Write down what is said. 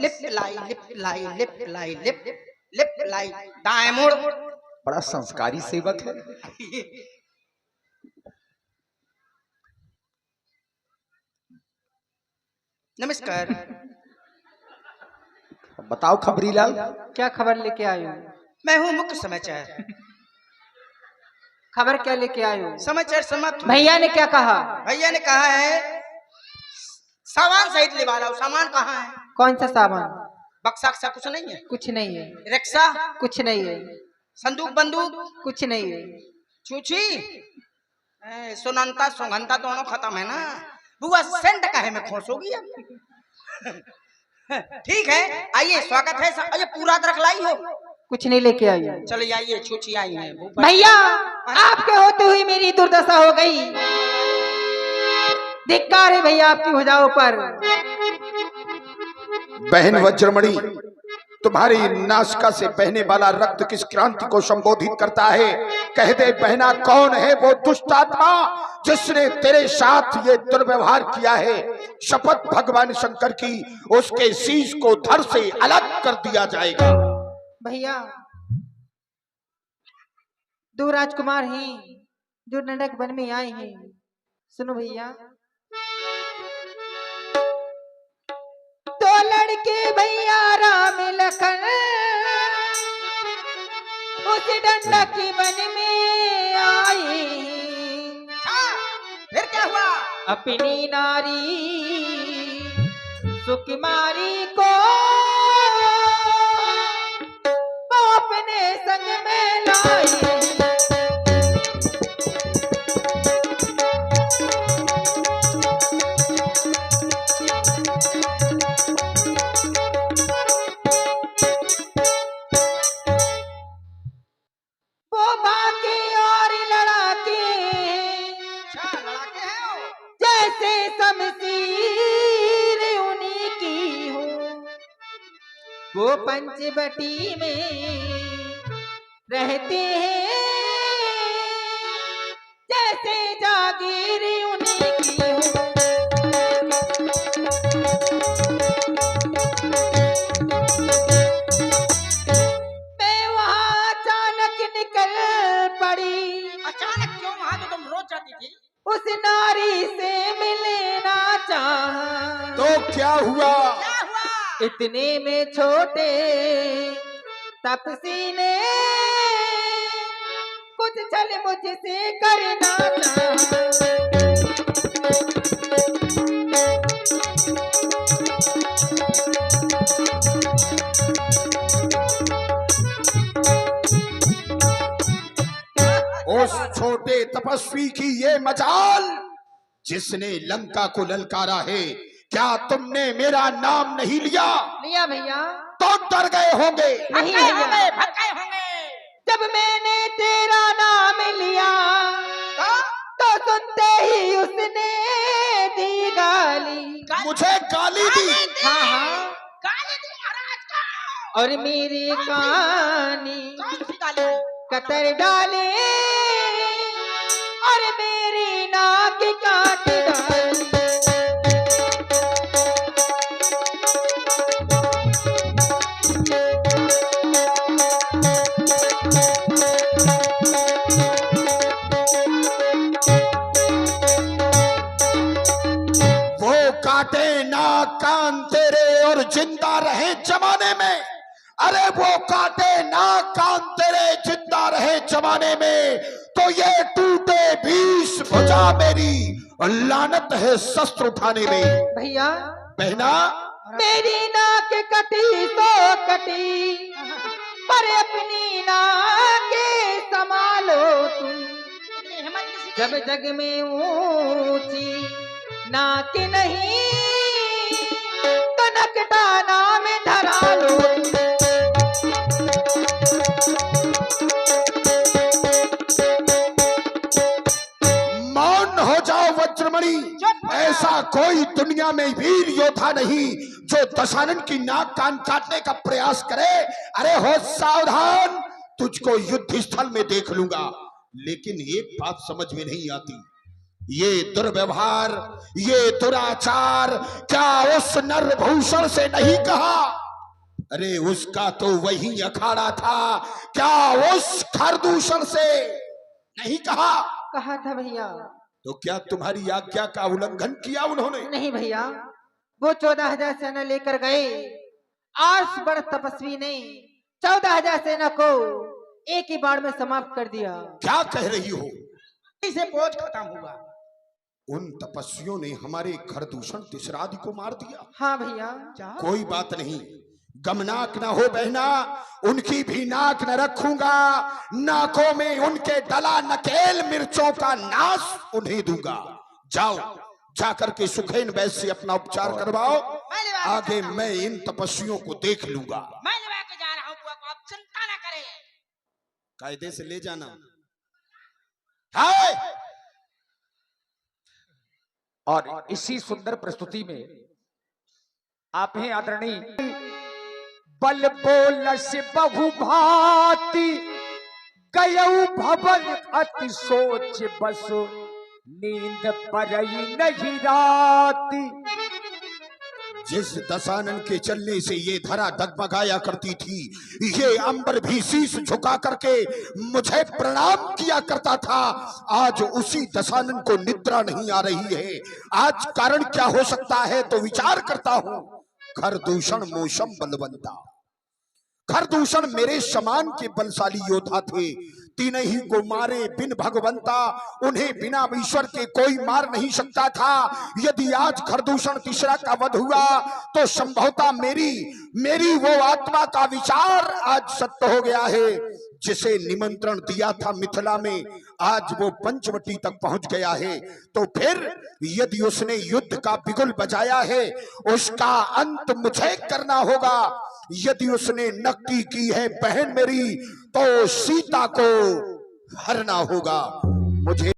Lip लाई lip लाई lip लाई lip lip लाई दाएं मुड़। बड़ा संस्कारी सेवक है। नमस्कार। बताओ खबरीलाल, क्या खबर लेके आए हो? मैं हूँ मुख्य समाचार। खबर क्या लेके आए हो? समाचार समाप्त। भैया ने क्या कहा? भैया ने कहा है सामान सहित ले वाला। सामान कहाँ है? कौन सा सामान? बक्सा अक्सा कुछ नहीं है? कुछ नहीं है। रिक्शा कुछ नहीं है। संदूक बंदूक कुछ नहीं है। छूछी सुनंता सुगंता दोनों खत्म है ना। बुआ सेंट का है मैं खुश होगी अब। ठीक है आइए स्वागत है। अरे पूरा अदरक लाई हो? कुछ नहीं लेके आई। चलिए आइए छूछी आई है। भैया आपके होते हुए मेरी दुर्दशा हो गई। धिक्कार है भैया आपकी भुजाओं पर। बहन वज्रमणि, तुम्हारी नासिका से बहने वाला रक्त किस क्रांति को संबोधित करता है? कह दे बहना, कौन है वो दुष्ट आत्मा जिसने तेरे साथ ये दुर्व्यवहार किया है? शपथ भगवान शंकर की, उसके शीश को धड़ से अलग कर दिया जाएगा। भैया दो राजकुमार हैं जो नंडक वन में आए हैं। सुनो भैया, दो लड़के भैया राम लखन उस डंडक वन में आए। फिर क्या हुआ? अपनी नारी सुकुमारी को अपने संग में लाए। वो पंचवटी में रहते हैं जैसे जागीर उन्हीं की हो। मैं वहाँ अचानक निकल पड़ी। अचानक क्यों? वहाँ तो तुम रोज जाती थी। उस नारी से मिलना चाहा। तो क्या हुआ? इतने में छोटे तपसी ने कुछ छल मुझसे करना चाहा। उस छोटे तपस्वी की ये मजाल जिसने लंका को ललकारा है। क्या तुमने मेरा नाम नहीं लिया? लिया भैया। तो डर गए होंगे। नहीं भैया, भटकाए होंगे। जब मैंने तेरा नाम लिया तो सुनते ही उसने दी गाली। मुझे गाली दी? हाँ हाँ, गाली दी महाराज का। और मेरी कहानी कतर डाले और मेरी नाक काट डाली। काटे ना कान तेरे और जिंदा रहे जमाने में। अरे वो काटे ना कान तेरे जिंदा रहे जमाने में तो ये टूटे 20 भुजा मेरी लानत है शस्त्र उठाने में। भैया बहना, मेरी नाक कटी तो कटी पर अपनी नाक संभालो तुम। जब जग में ऊंची नाक नहीं तो नकटाना में धरा लो। मौन हो जाओ वज्रमणि। ऐसा कोई दुनिया में वीर योद्धा नहीं जो दशानन की नाक कान काटने का प्रयास करे। अरे हो सावधान, तुझको युद्ध स्थल में देख लूंगा। लेकिन एक बात समझ में नहीं आती, ये दुर्व्यवहार, ये दुराचार क्या उस नरभूषण से नहीं कहा? अरे उसका तो वही अखाड़ा था, क्या उस खरदूषण से नहीं कहा? कहा था भैया। तो क्या तुम्हारी आज्ञा का उल्लंघन किया उन्होंने? नहीं भैया, वो 14,000 सेना लेकर गए। 8 बड़े तपस्वी ने 14,000 सेना को एक ही बार में समाप्त कर दिया। क्या कह रही हो? इसे बोझ खत्म हुआ। उन तपस्वियों ने हमारे खरदूषण तिसरादि को मार दिया। हाँ भैया। कोई बात नहीं, गमनाक ना हो बहना, उनकी भी नाक न रखूंगा, नाकों में उनके डला नकेल मिर्चों का नाश उन्हें दूंगा। जाओ, जाकर के सुखैन वैद्य से अपना उपचार करवाओ, आगे मैं इन तपस्वियों को देख लूंगा। मैं लेवा के जा रहा हूँ बुआ को, आप चिंता ना करें। कायदे से ले जाना। हाय! और इसी सुंदर प्रस्तुति में आप हैं आदरणीय बल बोलस बहु भांति गयऊ भवन अति सोच बस नींद परई नहीं राती। जिस दशानन के चलने से ये धरा डगमगाया करती थी, ये अंबर भी शीश झुका करके मुझे प्रणाम किया करता था, आज उसी दशानन को निद्रा नहीं आ रही है। आज कारण क्या हो सकता है? तो विचार करता हूं। खरदूषण मोशम बलवंता, खरदूषण मेरे समान के बलशाली योद्धा थे, तीन ही को मारे बिन भगवंता, उन्हें बिना ईश्वर के कोई मार नहीं सकता था। यदि आज खरदूषण तीसरा का वध हुआ तो संभवतः मेरी वो आत्मा का विचार आज सत्य हो गया है। जिसे निमंत्रण दिया था मिथिला में, आज वो पंचवटी तक पहुंच गया है। तो फिर यदि उसने युद्ध का बिगुल बजाया है, उसका अंत मुझे करना होगा। यदि उसने नक्की की है बहन मेरी, तो सीता को हरना होगा मुझे।